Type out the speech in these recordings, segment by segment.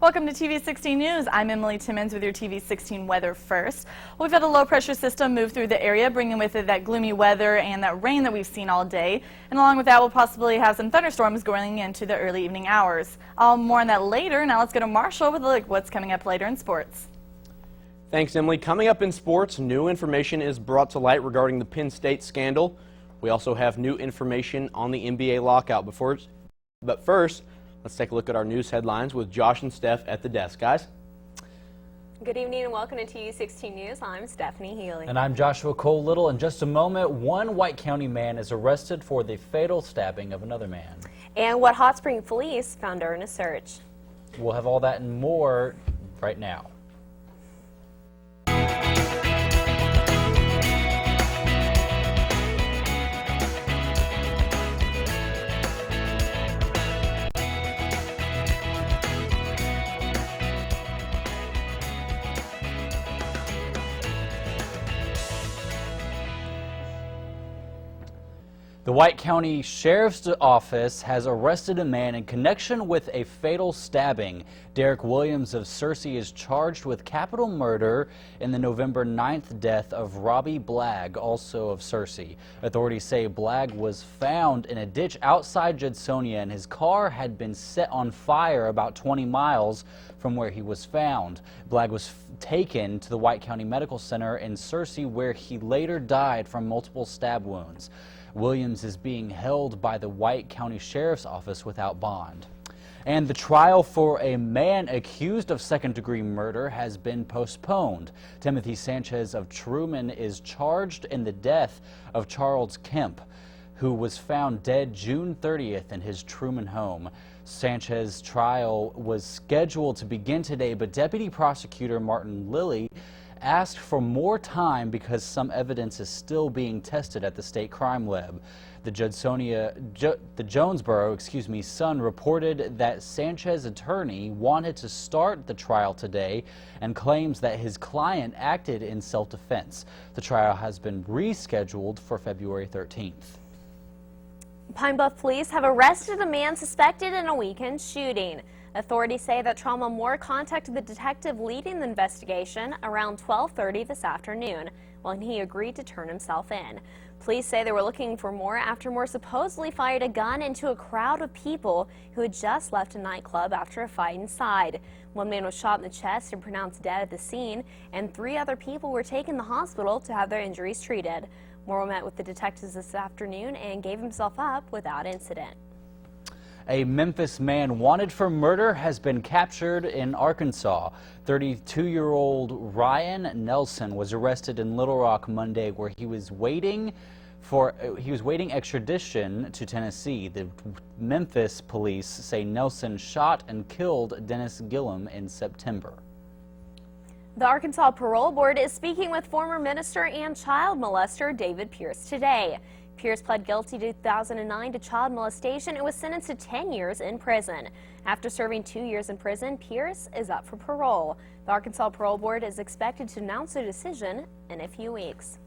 Welcome to TV 16 News. I'm Emily Timmons with your TV 16 weather first. We've had a low pressure system move through the area, bringing with it that gloomy weather and that rain that we've seen all day. And along with that, we'll possibly have some thunderstorms going into the early evening hours. More on that later. Now let's go to Marshall with a look at what's coming up later in sports. Thanks, Emily. Coming up in sports, new information is brought to light regarding the Penn State scandal. We also have new information on the NBA lockout. But first, let's take a look at our news headlines with Josh and Steph at the desk. Guys? Good evening and welcome to TV 16 News. I'm Stephanie Healy. And I'm Joshua Cole Little. In just a moment, one White County man is arrested for the fatal stabbing of another man. And what Hot Spring Police found during a search. We'll have all that and more right now. The White County Sheriff's Office has arrested a man in connection with a fatal stabbing. Derek Williams of Searcy is charged with capital murder in the November 9th death of Robbie Blagg, also of Searcy. Authorities say Blagg was found in a ditch outside Judsonia and his car had been set on fire about 20 miles from where he was found. Blagg was taken to the White County Medical Center in Searcy, where he later died from multiple stab wounds. Williams is being held by the White County Sheriff's Office without bond. And the trial for a man accused of second-degree murder has been postponed. Timothy Sanchez of Truman is charged in the death of Charles Kemp, who was found dead June 30th in his Truman home. Sanchez's trial was scheduled to begin today, but Deputy Prosecutor Martin Lilly asked for more time because some evidence is still being tested at the state crime lab. The Jonesboro, Sun reported that Sanchez's attorney wanted to start the trial today and claims that his client acted in self-defense. The trial has been rescheduled for February 13th. Pine Bluff police have arrested a man suspected in a weekend shooting. Authorities say that Trauma Moore contacted the detective leading the investigation around 12:30 this afternoon when he agreed to turn himself in. Police say they were looking for Moore after Moore supposedly fired a gun into a crowd of people who had just left a nightclub after a fight inside. One man was shot in the chest and pronounced dead at the scene, and 3 other people were taken to the hospital to have their injuries treated. Moore met with the detectives this afternoon and gave himself up without incident. A Memphis man wanted for murder has been captured in Arkansas. 32-year-old Ryan Nelson was arrested in Little Rock Monday, where he was waiting extradition to Tennessee. The Memphis police say Nelson shot and killed Dennis Gillum in September. The Arkansas Parole Board is speaking with former minister and child molester David Pierce today. Pierce pled guilty to 2009 to child molestation and was sentenced to 10 years in prison. After serving 2 years in prison, Pierce is up for parole. The Arkansas Parole Board is expected to announce a decision in a few weeks.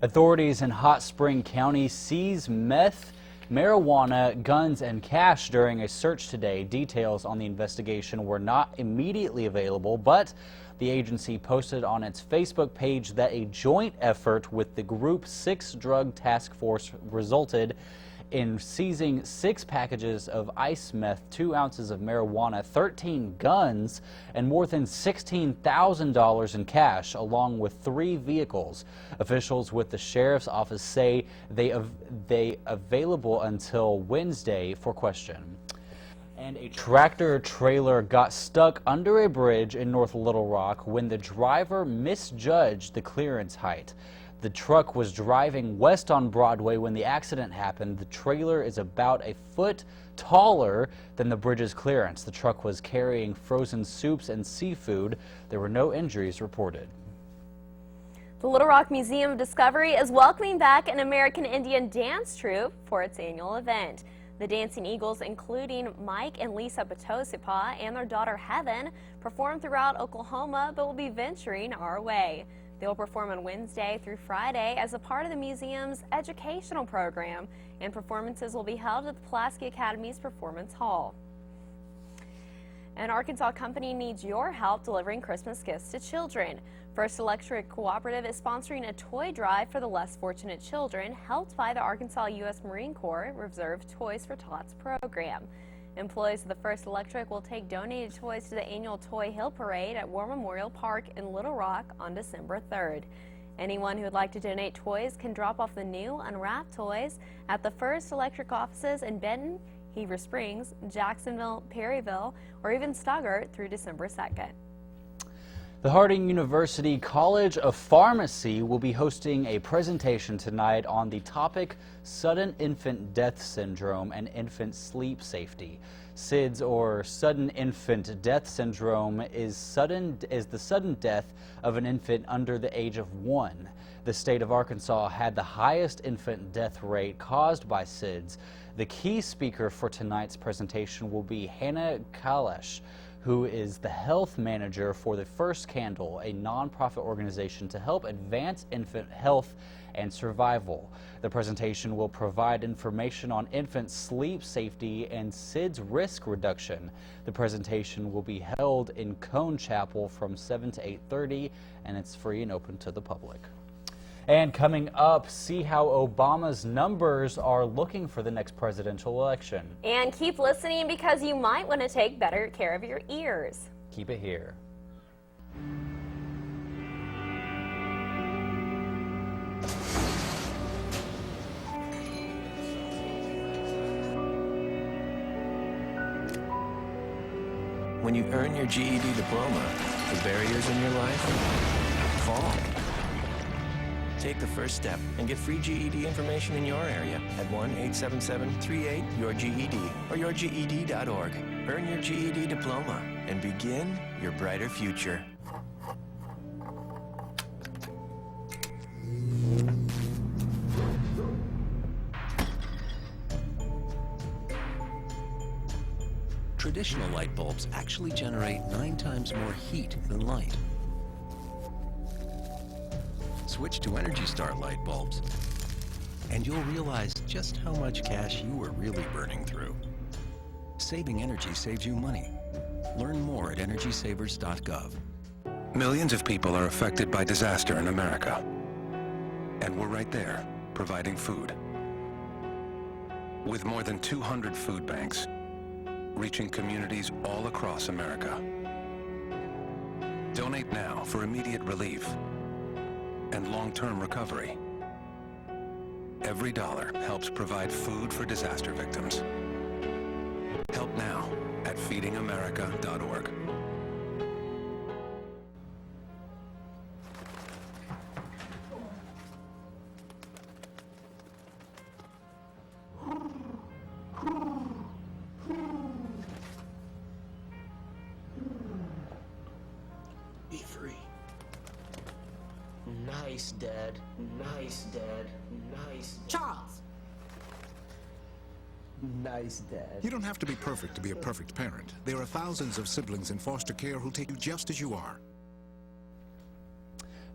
Authorities in Hot Spring County seized meth, marijuana, guns, and cash during a search today. Details on the investigation were not immediately available, but the agency posted on its Facebook page that a joint effort with the Group 6 Drug Task Force resulted in seizing 6 packages of ice meth, 2 ounces of marijuana, 13 guns, and more than $16,000 in cash, along with 3 vehicles. Officials with the sheriff's office say they available until Wednesday for question. And a tractor trailer got stuck under a bridge in North Little Rock when the driver misjudged the clearance height. The truck was driving west on Broadway when the accident happened. The trailer is about a foot taller than the bridge's clearance. The truck was carrying frozen soups and seafood. There were no injuries reported. The Little Rock Museum of Discovery is welcoming back an American Indian dance troupe for its annual event. The Dancing Eagles, including Mike and Lisa Patosipa and their daughter Heaven, perform throughout Oklahoma but will be venturing our way. They will perform on Wednesday through Friday as a part of the museum's educational program, and performances will be held at the Pulaski Academy's Performance Hall. An Arkansas company needs your help delivering Christmas gifts to children. First Electric Cooperative is sponsoring a toy drive for the less fortunate children, helped by the Arkansas U.S. Marine Corps Reserve Toys for Tots program. Employees of the First Electric will take donated toys to the annual Toy Hill Parade at War Memorial Park in Little Rock on December 3rd. Anyone who would like to donate toys can drop off the new unwrapped toys at the First Electric offices in Benton, Heber Springs, Jacksonville, Perryville, or even Stuttgart through December 2nd. The Harding University College of Pharmacy will be hosting a presentation tonight on the topic Sudden Infant Death Syndrome and Infant Sleep Safety. SIDS, or Sudden Infant Death Syndrome, is the sudden death of an infant under the age of 1. The state of Arkansas had the highest infant death rate caused by SIDS. The key speaker for tonight's presentation will be Hannah Kalash, who is the health manager for the First Candle, a nonprofit organization to help advance infant health and survival. The presentation will provide information on infant sleep safety and SIDS risk reduction. The presentation will be held in Cone Chapel from 7 to 8:30, and it's free and open to the public. And coming up, see how Obama's numbers are looking for the next presidential election. And keep listening because you might want to take better care of your ears. Keep it here. When you earn your GED diploma, the barriers in your life fall. Take the first step and get free GED information in your area at 1-877-38-YOUR-GED or yourged.org. Earn your GED diploma and begin your brighter future. Traditional light bulbs actually generate 9 times more heat than light. Switch to Energy Star light bulbs, and you'll realize just how much cash you were really burning through. Saving energy saves you money. Learn more at EnergySavers.gov. Millions of people are affected by disaster in America, and we're right there, providing food. With more than 200 food banks, reaching communities all across America. Donate now for immediate relief and long-term recovery. Every dollar helps provide food for disaster victims. Help now at feedingamerica.org. Be free. Nice, Dad. Nice, Dad. Nice. Charles! Nice, Dad. You don't have to be perfect to be a perfect parent. There are thousands of siblings in foster care who'll take you just as you are.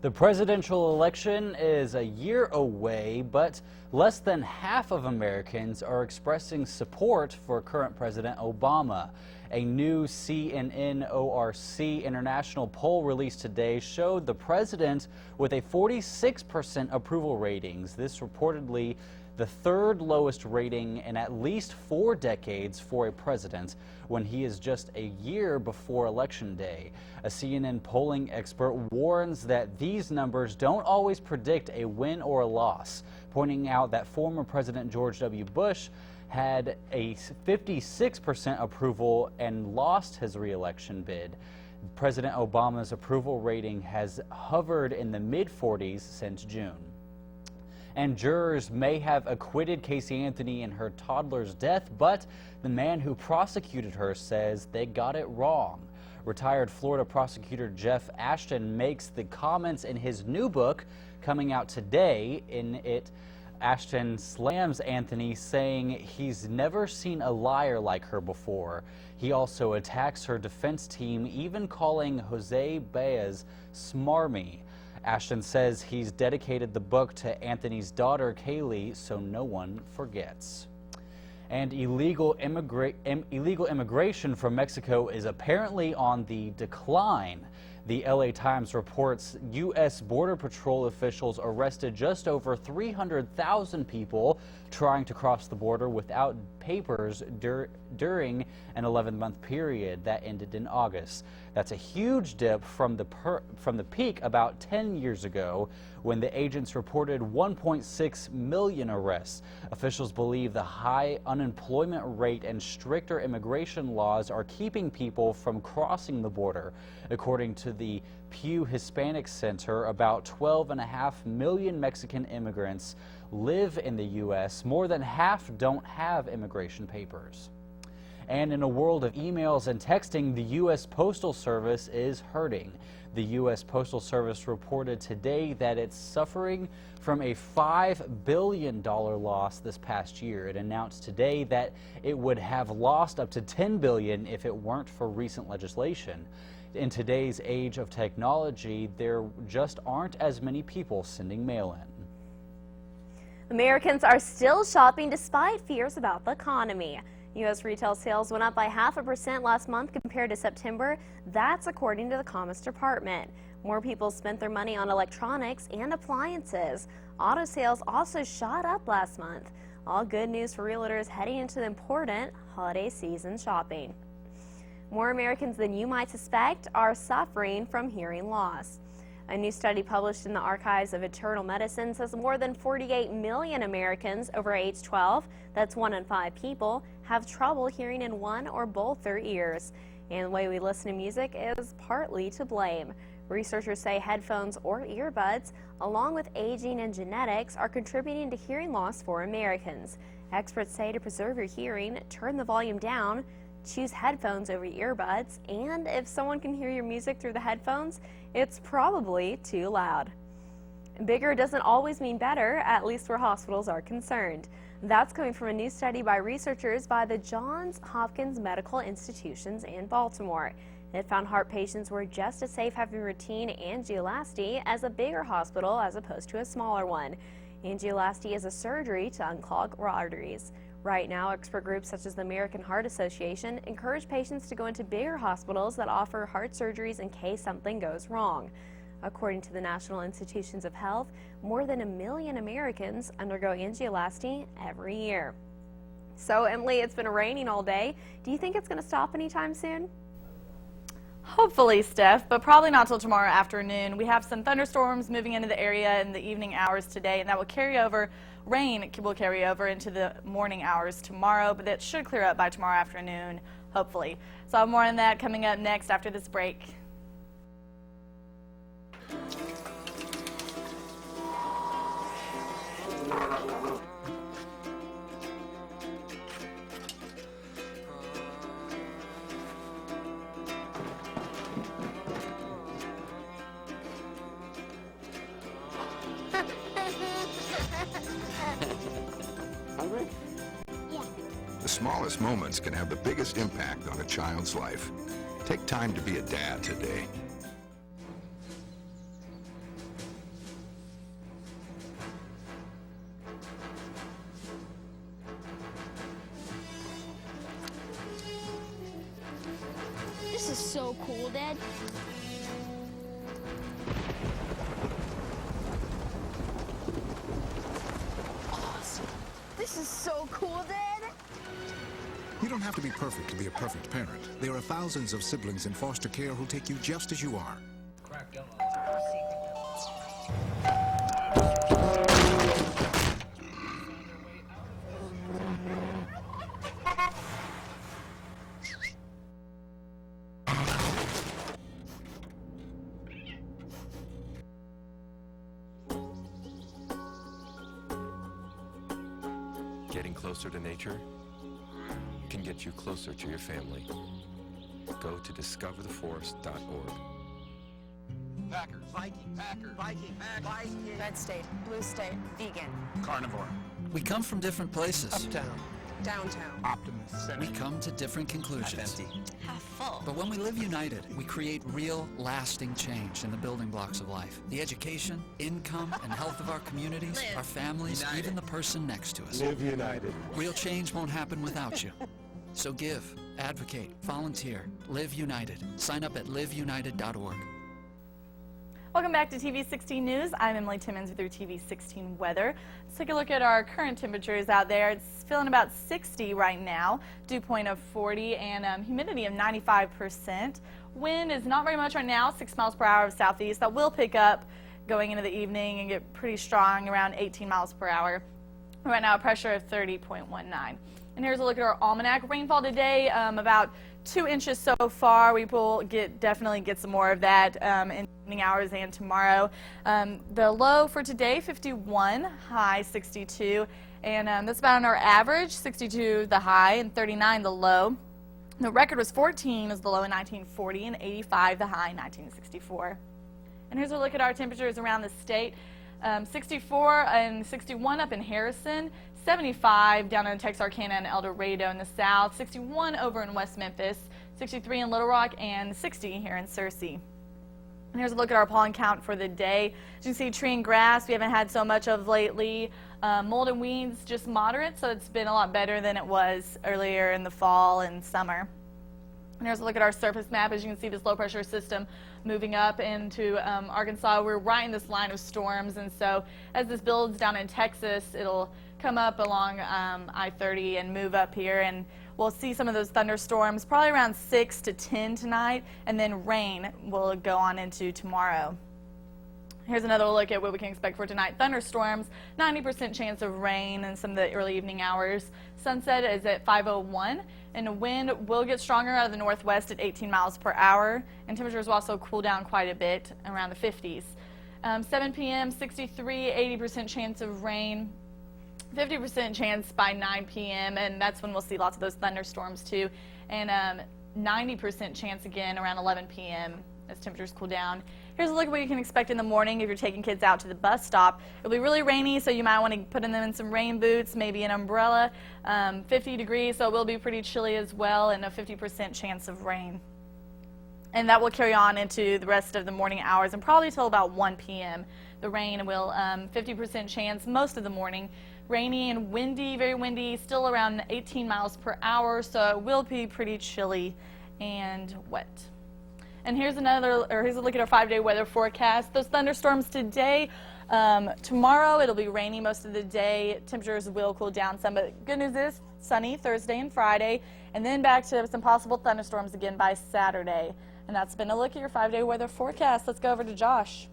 The presidential election is a year away, but less than half of Americans are expressing support for current President Obama. A new CNN-ORC international poll released today showed the president with a 46% approval ratings. This reportedly the third lowest rating in at least 4 decades for a president when he is just a year before Election Day. A CNN polling expert warns that these numbers don't always predict a win or a loss, pointing out that former President George W. Bush had a 56% approval and lost his re-election bid. President Obama's approval rating has hovered in the mid-40s since June. And jurors may have acquitted Casey Anthony in her toddler's death, but the man who prosecuted her says they got it wrong. Retired Florida prosecutor Jeff Ashton makes the comments in his new book coming out today. In it, Ashton slams Anthony, saying he's never seen a liar like her before. He also attacks her defense team, even calling Jose Baez smarmy. Ashton says he's dedicated the book to Anthony's daughter, Kaylee, so no one forgets. And illegal immigration from Mexico is apparently on the decline. The LA Times reports U.S. Border Patrol officials arrested just over 300,000 people trying to cross the border without papers during an 11-month period that ended in August. That's a huge dip from the peak about 10 years ago when the agents reported 1.6 million arrests. Officials believe the high unemployment rate and stricter immigration laws are keeping people from crossing the border. According to the Pew Hispanic Center, about 12.5 million Mexican immigrants live in the U.S. More than half don't have immigration papers. And in a world of emails and texting, the U.S. Postal Service is hurting. The U.S. Postal Service reported today that it's suffering from a $5 billion loss this past year. It announced today that it would have lost up to $10 billion if it weren't for recent legislation. In today's age of technology, there just aren't as many people sending mail in. Americans are still shopping despite fears about the economy. U.S. retail sales went up by 0.5% last month compared to September. That's according to the Commerce Department. More people spent their money on electronics and appliances. Auto sales also shot up last month. All good news for realtors heading into the important holiday season shopping. More Americans than you might suspect are suffering from hearing loss. A new study published in the Archives of Internal Medicine says more than 48 million Americans over age 12, that's 1 in 5 people, have trouble hearing in one or both their ears. And the way we listen to music is partly to blame. Researchers say headphones or earbuds, along with aging and genetics, are contributing to hearing loss for Americans. Experts say to preserve your hearing, turn the volume down, choose headphones over earbuds, and if someone can hear your music through the headphones, it's probably too loud. Bigger doesn't always mean better, at least where hospitals are concerned. That's coming from a new study by researchers by the Johns Hopkins Medical Institutions in Baltimore. It found heart patients were just as safe having routine angioplasty as a bigger hospital as opposed to a smaller one. Angioplasty is a surgery to unclog arteries. Right now, expert groups such as the American Heart Association encourage patients to go into bigger hospitals that offer heart surgeries in case something goes wrong. According to the National Institutions of Health, more than 1 million Americans undergo angioplasty every year. So, Emily, it's been raining all day. Do you think it's going to stop anytime soon? Hopefully, Steph, but probably not till tomorrow afternoon. We have some thunderstorms moving into the area in the evening hours today, and that will carry over. Rain will carry over into the morning hours tomorrow, but that should clear up by tomorrow afternoon, hopefully. So I'll have more on that coming up next after this break. The smallest moments can have the biggest impact on a child's life. Take time to be a dad today. This is so cool, Dad. Awesome. This is so cool, Dad. You don't have to be perfect to be a perfect parent. There are thousands of siblings in foster care who'll take you just as you are. Getting closer to nature can get you closer to your family. Go to discovertheforest.org. Packers. Viking. Packers. Viking. Viking. Red state, blue state, vegan. Carnivore. We come from different places. Uptown. Downtown. Optimist. We come to different conclusions. Half empty. Half full. But when we live united, we create real, lasting change in the building blocks of life. The education, income, and health of our communities, our families, even the person next to us. Live united. Real change won't happen without you. So give, advocate, volunteer, live united. Sign up at liveunited.org. Welcome back to TV 16 News. I'm Emily Timmons with your TV 16 weather. Let's take a look at our current temperatures out there. It's feeling about 60 right now, dew point of 40, and humidity of 95%. Wind is not very much right now, 6 miles per hour of southeast. That will pick up going into the evening and get pretty strong, around 18 miles per hour. Right now, a pressure of 30.19. And here's a look at our almanac. Rainfall today, about 2 inches so far. We will definitely get some more of that in evening hours and tomorrow. The low for today, 51, high 62, and that's about on our average, 62 the high and 39 the low. The record was 14 as the low in 1940 and 85 the high in 1964. And here's a look at our temperatures around the state. 64 and 61 up in Harrison, 75 down in Texarkana and El Dorado in the south, 61 over in West Memphis, 63 in Little Rock, and 60 here in Searcy. And here's a look at our pollen count for the day. As you can see, tree and grass we haven't had so much of lately. Mold and weeds just moderate, so it's been a lot better than it was earlier in the fall and summer. And here's a look at our surface map. As you can see, this low pressure system moving up into Arkansas. We're right in this line of storms, and so as this builds down in Texas, it'll come up along I-30 and move up here, and we'll see some of those thunderstorms probably around 6 to 10 tonight, and then rain will go on into tomorrow. Here's another look at what we can expect for tonight. Thunderstorms, 90% chance of rain in some of the early evening hours. Sunset is at 5:01, and the wind will get stronger out of the northwest at 18 miles per hour, and temperatures will also cool down quite a bit around the 50s. 7 p.m., 63, 80% chance of rain, 50% chance by 9 p.m., and that's when we'll see lots of those thunderstorms too, and 90% chance again around 11 p.m. as temperatures cool down. Here's a look at what you can expect in the morning if you're taking kids out to the bus stop. It'll be really rainy, so you might want to put them in some rain boots, maybe an umbrella. 50 degrees, so it will be pretty chilly as well, and a 50% chance of rain. And that will carry on into the rest of the morning hours and probably till about 1 p.m. The rain will 50% chance most of the morning. Rainy and windy, very windy, still around 18 miles per hour, so it will be pretty chilly and wet. And here's a look at our 5-day weather forecast. Those thunderstorms today, tomorrow it'll be rainy most of the day. Temperatures will cool down some, but good news is sunny Thursday and Friday, and then back to some possible thunderstorms again by Saturday. And that's been a look at your 5-day weather forecast. Let's go over to Josh.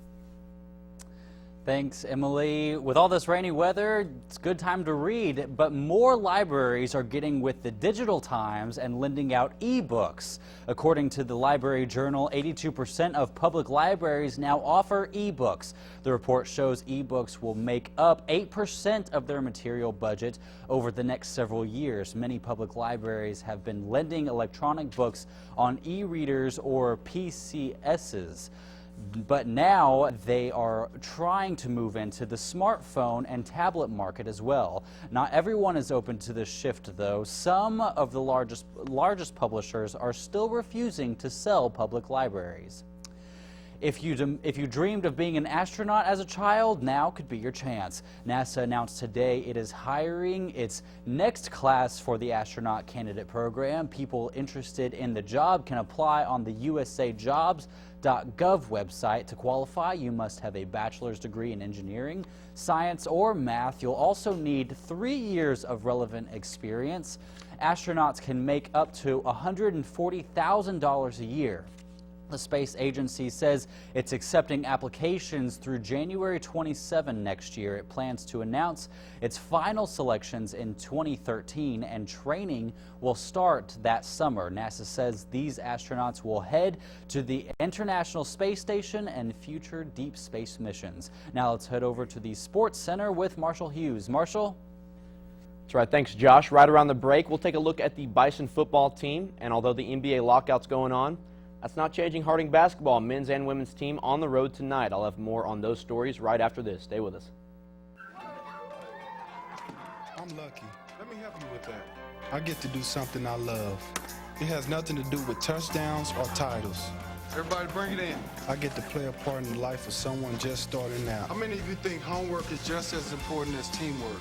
Thanks, Emily. With all this rainy weather, it's a good time to read, but more libraries are getting with the digital times and lending out e-books. According to the Library Journal, 82% of public libraries now offer e-books. The report shows e-books will make up 8% of their material budget over the next several years. Many public libraries have been lending electronic books on e-readers or PCSs. But now they are trying to move into the smartphone and tablet market as well. Not everyone is open to this shift, though. Some of the largest publishers are still refusing to sell public libraries. If you dreamed of being an astronaut as a child, now could be your chance. NASA announced today it is hiring its next class for the astronaut candidate program. People interested in the job can apply on the USAJobs.gov website. To qualify, you must have a bachelor's degree in engineering, science, or math. You'll also need 3 years of relevant experience. Astronauts can make up to $140,000 a year. The space agency says it's accepting applications through January 27 next year. It plans to announce its final selections in 2013, and training will start that summer. NASA says these astronauts will head to the International Space Station and future deep space missions. Now let's head over to the Sports Center with Marshall Hughes. Marshall? That's right. Thanks, Josh. Right around the break, we'll take a look at the Bison football team. And although the NBA lockout's going on, that's not changing Harding basketball, men's and women's team on the road tonight. I'll have more on those stories right after this. Stay with us. I'm lucky. Let me help you with that. I get to do something I love. It has nothing to do with touchdowns or titles. Everybody bring it in. I get to play a part in the life of someone just starting out. How many of you think homework is just as important as teamwork?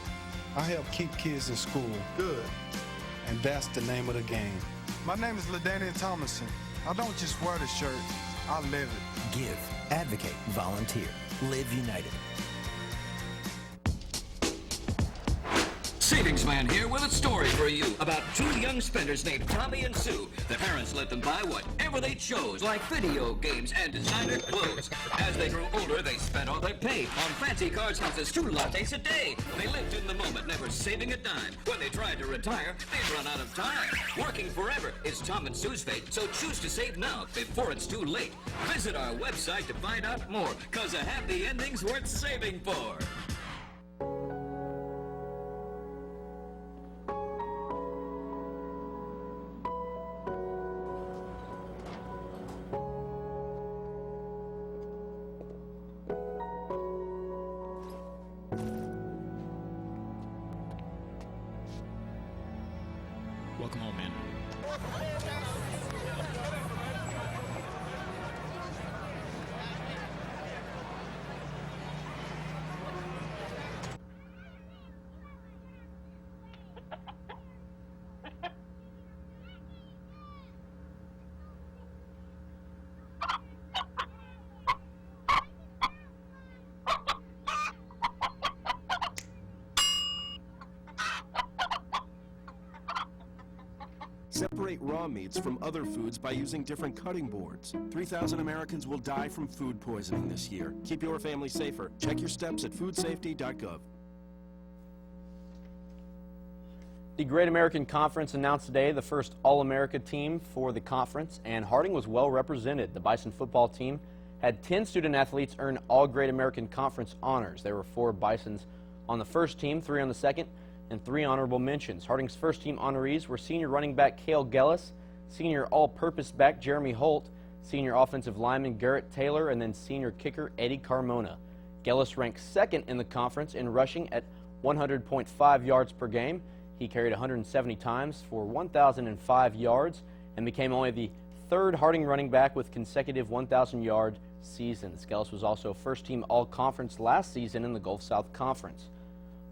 I help keep kids in school, Good. and that's the name of the game. My name is LaDainian Thomason. I don't just wear the shirt, I live it. Give, advocate, volunteer. Live United. Savings Man here with a story for you about two young spenders named Tommy and Sue. Their parents let them buy whatever they chose, like video games and designer clothes. As they grew older, they spent all their pay on fancy cars, houses, 2 lattes a day. They lived in the moment, never saving a dime. When they tried to retire, they'd run out of time. Working forever is Tom and Sue's fate, so choose to save now before it's too late. Visit our website to find out more, cause a happy ending's worth saving for. Welcome home, man. Separate raw meats from other foods by using different cutting boards. 3,000 Americans will die from food poisoning this year. Keep your family safer. Check your steps at foodsafety.gov. The Great American Conference announced today the first All-America team for the conference, and Harding was well represented. The Bison football team had 10 student athletes earn all Great American Conference honors. There were 4 Bisons on the first team, 3 on the second, and 3 honorable mentions. Harding's first team honorees were senior running back Cale Gellis, senior all-purpose back Jeremy Holt, senior offensive lineman Garrett Taylor, and then senior kicker Eddie Carmona. Gellis ranked second in the conference in rushing at 100.5 yards per game. He carried 170 times for 1,005 yards and became only the 3rd Harding running back with consecutive 1,000-yard seasons. Gellis was also first-team all-conference last season in the Gulf South Conference.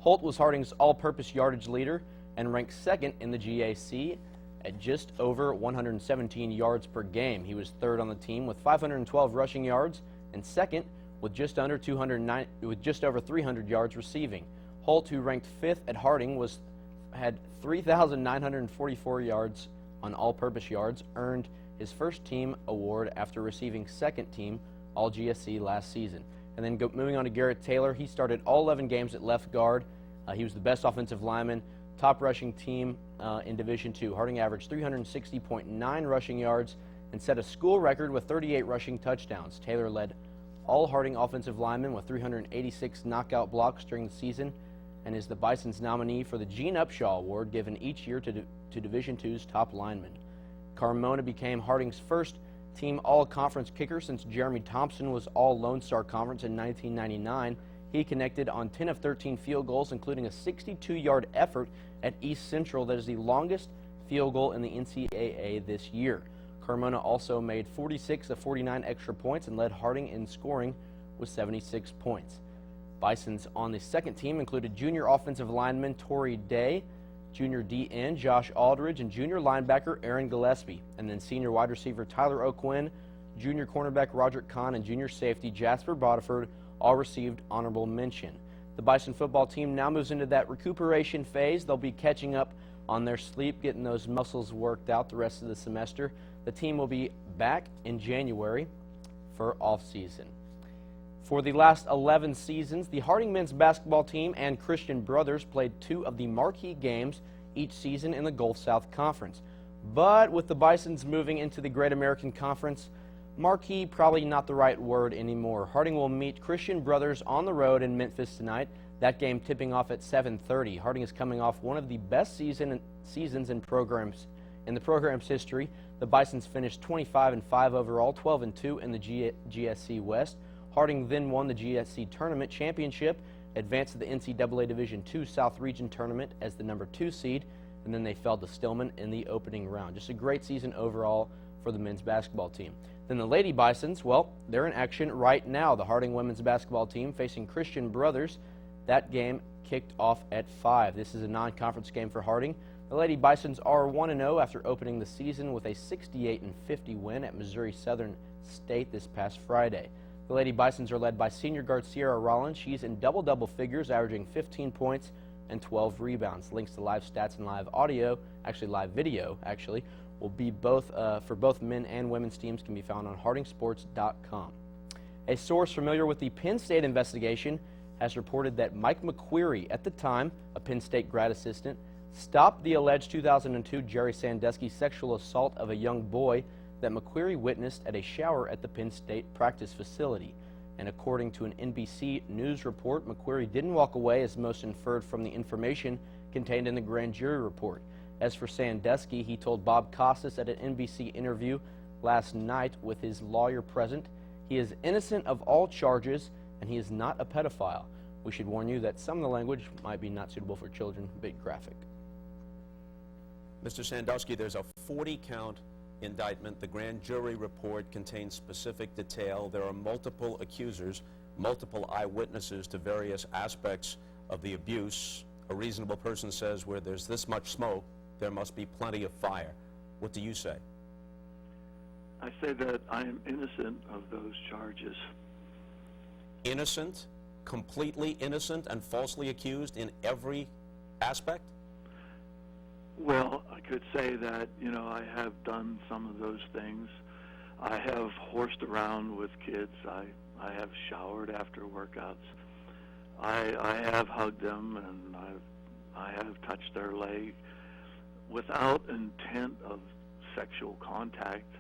Holt was Harding's all-purpose yardage leader and ranked second in the GAC at just over 117 yards per game. He was 3rd on the team with 512 rushing yards and second with just over 300 yards receiving. Holt, who ranked 5th at Harding, had 3,944 yards on all-purpose yards, earned his first team award after receiving second team All-GSC last season. And then moving on to Garrett Taylor, he started all 11 games at left guard. He was the best offensive lineman, top rushing team in Division II. Harding averaged 360.9 rushing yards and set a school record with 38 rushing touchdowns. Taylor led all Harding offensive linemen with 386 knockout blocks during the season and is the Bison's nominee for the Gene Upshaw Award given each year to Division II's top linemen. Carmona became Harding's first team all-conference kicker since Jeremy Thompson was all-Lone Star Conference in 1999. He connected on 10 of 13 field goals, including a 62-yard effort at East Central that is the longest field goal in the NCAA this year. Carmona also made 46 of 49 extra points and led Harding in scoring with 76 points. Bisons on the second team included junior offensive lineman Torrey Day, junior DN Josh Aldridge, and junior linebacker Aaron Gillespie, and then senior wide receiver Tyler O'Quinn, junior cornerback Roderick Kahn, and junior safety Jasper Bodiford all received honorable mention. The Bison football team now moves into that recuperation phase. They'll be catching up on their sleep, getting those muscles worked out the rest of the semester. The team will be back in January for off-season. For the last 11 seasons, the Harding men's basketball team and Christian Brothers played 2 of the marquee games each season in the Gulf South Conference. But with the Bisons moving into the Great American Conference, marquee probably not the right word anymore. Harding will meet Christian Brothers on the road in Memphis tonight. That game tipping off at 7:30. Harding is coming off one of the best seasons in the program's history. The Bisons finished 25-5 overall, 12-2 in the GSC West. Harding then won the GSC Tournament Championship, advanced to the NCAA Division II South Region Tournament as the number 2 seed, and then they fell to Stillman in the opening round. Just a great season overall for the men's basketball team. Then the Lady Bisons, well, they're in action right now. The Harding women's basketball team facing Christian Brothers. That game kicked off at 5. This is a non-conference game for Harding. The Lady Bisons are 1-0 after opening the season with a 68-50 win at Missouri Southern State this past Friday. The Lady Bisons are led by senior guard Sierra Rollins. She's in double-double figures, averaging 15 points and 12 rebounds. Links to live stats and live video, will be for both men and women's teams can be found on hardingsports.com. A source familiar with the Penn State investigation has reported that Mike McQueary, at the time a Penn State grad assistant, stopped the alleged 2002 Jerry Sandusky sexual assault of a young boy that McQueary witnessed at a shower at the Penn State practice facility. And according to an NBC News report, McQueary didn't walk away, as most inferred from the information contained in the grand jury report. As for Sandusky, he told Bob Costas at an NBC interview last night with his lawyer present, he is innocent of all charges and he is not a pedophile. We should warn you that some of the language might be not suitable for children, a bit graphic. Mr. Sandusky, there's a 40-count indictment. The grand jury report contains specific detail. There are multiple accusers, multiple eyewitnesses to various aspects of the abuse. A reasonable person says where there's this much smoke, there must be plenty of fire. What do you say? I say that I am innocent of those charges. Innocent? Completely innocent and falsely accused in every aspect? Well, I could say that, you know, I have done some of those things. I have horsed around with kids. I have showered after workouts. I have hugged them, and I have touched their leg without intent of sexual contact.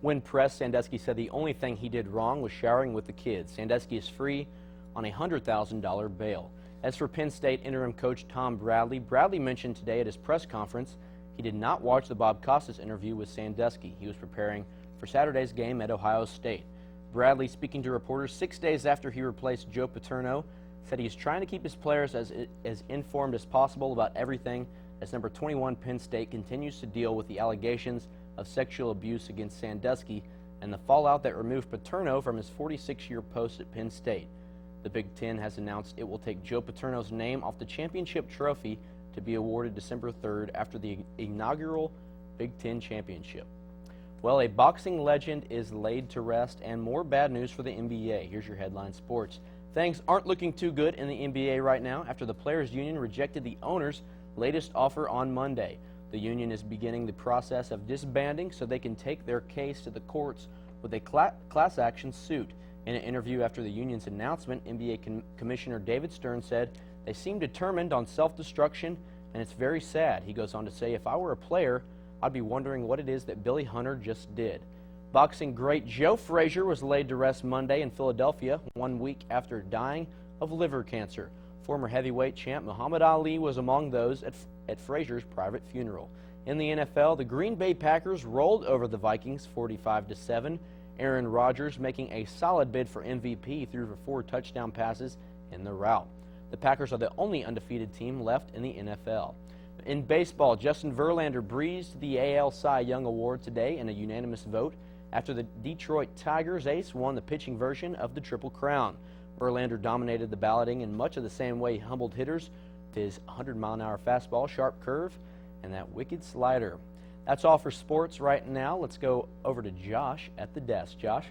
When pressed, Sandusky said the only thing he did wrong was showering with the kids. Sandusky is free on a $100,000 bail. As for Penn State interim coach Tom Bradley, Bradley mentioned today at his press conference he did not watch the Bob Costas interview with Sandusky. He was preparing for Saturday's game at Ohio State. Bradley, speaking to reporters 6 days after he replaced Joe Paterno, said he's trying to keep his players as informed as possible about everything as number 21 Penn State continues to deal with the allegations of sexual abuse against Sandusky and the fallout that removed Paterno from his 46-year post at Penn State. The Big Ten has announced it will take Joe Paterno's name off the championship trophy to be awarded December 3rd after the inaugural Big Ten championship. Well, a boxing legend is laid to rest, and more bad news for the NBA. Here's your headline sports. Things aren't looking too good in the NBA right now after the Players Union rejected the owner's latest offer on Monday. The union is beginning the process of disbanding so they can take their case to the courts with a class action suit. In an interview after the union's announcement, NBA Commissioner David Stern said they seem determined on self-destruction, and it's very sad. He goes on to say, if I were a player, I'd be wondering what it is that Billy Hunter just did. Boxing great Joe Frazier was laid to rest Monday in Philadelphia, 1 week after dying of liver cancer. Former heavyweight champ Muhammad Ali was among those at Frazier's private funeral. In the NFL, the Green Bay Packers rolled over the Vikings 45-7. Aaron Rodgers making a solid bid for MVP, threw for 4 touchdown passes in the rout. The Packers are the only undefeated team left in the NFL. In baseball, Justin Verlander breezed the AL Cy Young Award today in a unanimous vote after the Detroit Tigers ace won the pitching version of the Triple Crown. Verlander dominated the balloting in much of the same way he humbled hitters with his 100-mile-an-hour fastball, sharp curve, and that wicked slider. That's all for sports right now. Let's go over to Josh at the desk. Josh?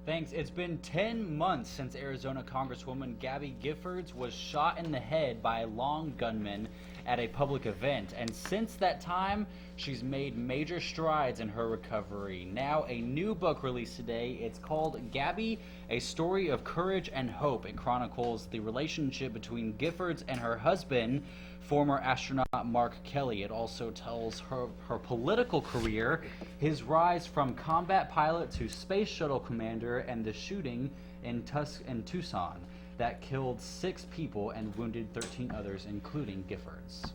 Thanks. It's been 10 months since Arizona Congresswoman Gabby Giffords was shot in the head by a lone gunman at a public event. And since that time, she's made major strides in her recovery. Now, a new book released today. It's called Gabby, A Story of Courage and Hope. It chronicles the relationship between Giffords and her husband, former astronaut Mark Kelly. It also tells her political career, his rise from combat pilot to space shuttle commander, and the shooting in Tucson that killed 6 people and wounded 13 others, including Giffords.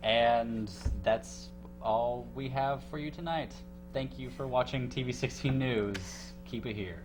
And that's all we have for you tonight. Thank you for watching TV16 News. Keep it here.